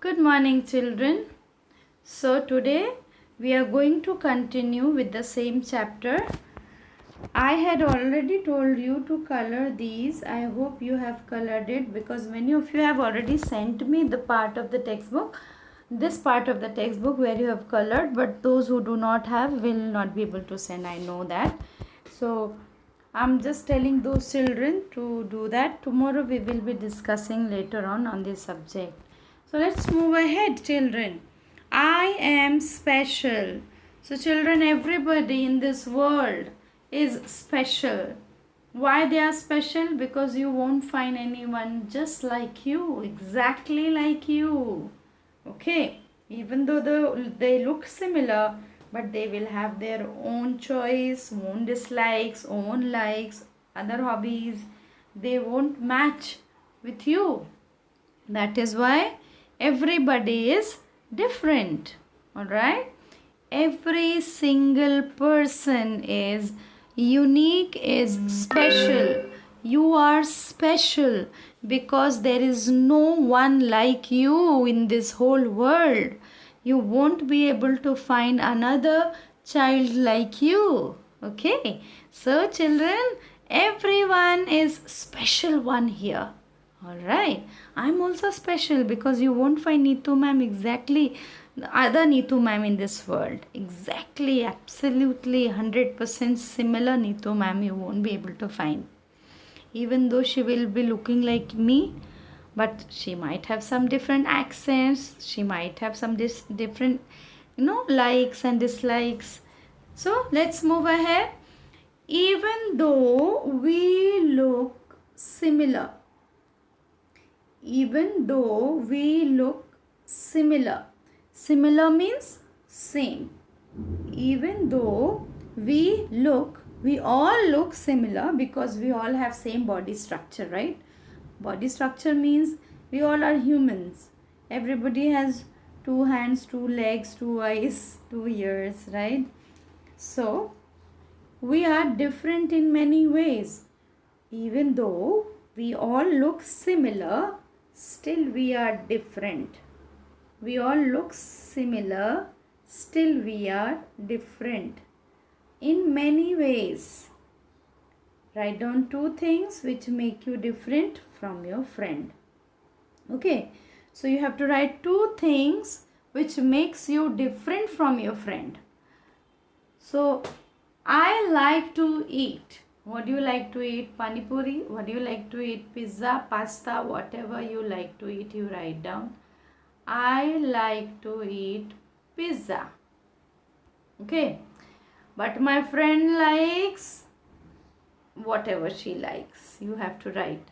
Good morning, children. So, today we are going to continue with the same chapter. I had already told you to color these. I hope you have colored it because many of you have already sent me the part of the textbook, this part of the textbook where you have colored, but those who do not have will not be able to send. I know that. So, I'm just telling those children to do that. Tomorrow we will be discussing later on this subject. So let's move ahead, children. I am special. So children, everybody in this world is special. Why they are special? Because you won't find anyone just like you, exactly like you. Okay, even though they look similar, but they will have their own choice, own dislikes, own likes, other hobbies. They won't match with you. That is why everybody is different. Alright? Every single person is unique, is special. You are special because there is no one like you in this whole world. You won't be able to find another child like you. Okay? So children, everyone is special one here. Alright, I'm also special because you won't find Neetu ma'am exactly the other Neetu ma'am in this world. Exactly, absolutely 100% similar Neetu ma'am you won't be able to find. Even though she will be looking like me, but she might have some different accents, she might have some different, likes and dislikes. So let's move ahead. Even though we look similar, even though we look similar. Similar means same. Even though we all look similar because we all have same body structure, right? Body structure means we all are humans. Everybody has 2 hands, 2 legs, 2 eyes, 2 ears, right? So, we are different in many ways. Even though we all look similar, still we are different. We all look similar, still we are different in many ways. Write down 2 things which make you different from your friend. Okay, so you have to write 2 things which makes you different from your friend. So, I like to eat. What do you like to eat? Pani puri. What do you like to eat? Pizza, pasta, whatever you like to eat, you write down. I like to eat pizza. Okay. But my friend likes whatever she likes. You have to write.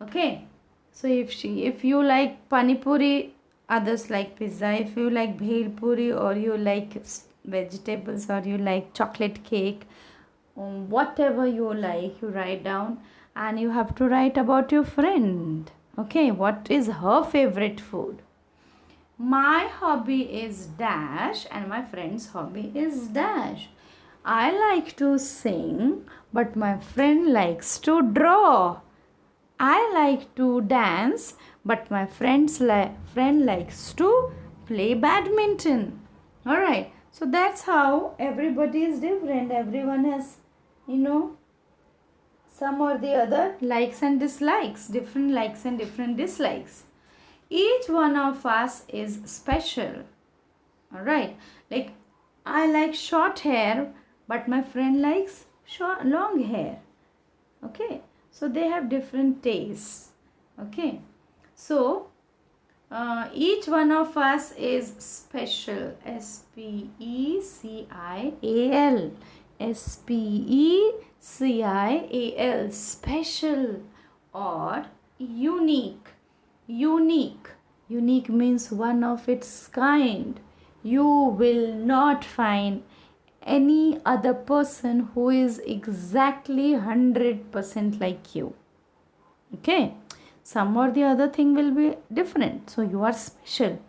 Okay. So if you like pani puri, others like pizza. If you like bhel puri or you like vegetables or you like chocolate cake, whatever you like, you write down, and you have to write about your friend. Okay, what is her favorite food? My hobby is dash and my friend's hobby is dash. I like to sing, but my friend likes to draw. I like to dance, but my friend likes to play badminton. Alright, so that's how everybody is different. Everyone has, some or the other likes and dislikes, different likes and different dislikes. Each one of us is special. Alright, like I like short hair, but my friend likes long hair. Okay, so they have different tastes. Okay, so each one of us is special. S-P-E-C-I-A-L. S-P-E-C-I-A-L. Special or unique. Unique. Unique means one of its kind. You will not find any other person who is exactly 100% like you. Okay, some or the other thing will be different, so you are special.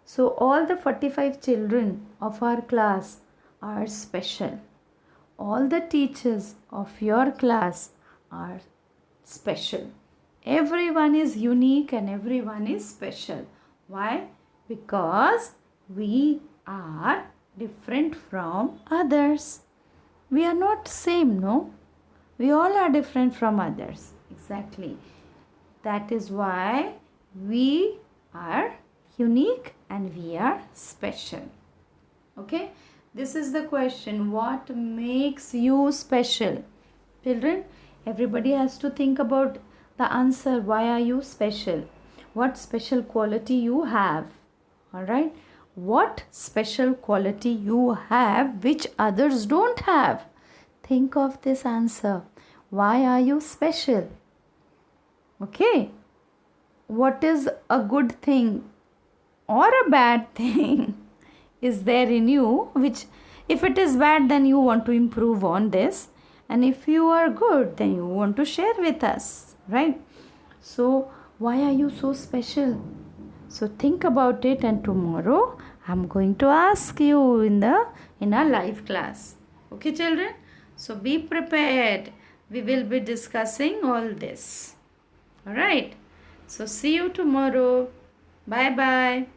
So all the 45 children of our class are special. All the teachers of your class are special. Everyone is unique and everyone is special. Why? Because we are different from others. We are not same, no? We all are different from others. Exactly. That is why we are unique and we are special. Okay? This is the question. What makes you special? Children, everybody has to think about the answer. Why are you special? What special quality you have? Alright? What special quality you have which others don't have? Think of this answer. Why are you special? Okay? What is a good thing or a bad thing is there in you, which if it is bad, then you want to improve on this, and if you are good, then you want to share with us, right? So why are you so special? So think about it, and tomorrow I'm going to ask you in our live class. Okay, children? So be prepared. We will be discussing all this. All right. So see you tomorrow. Bye bye.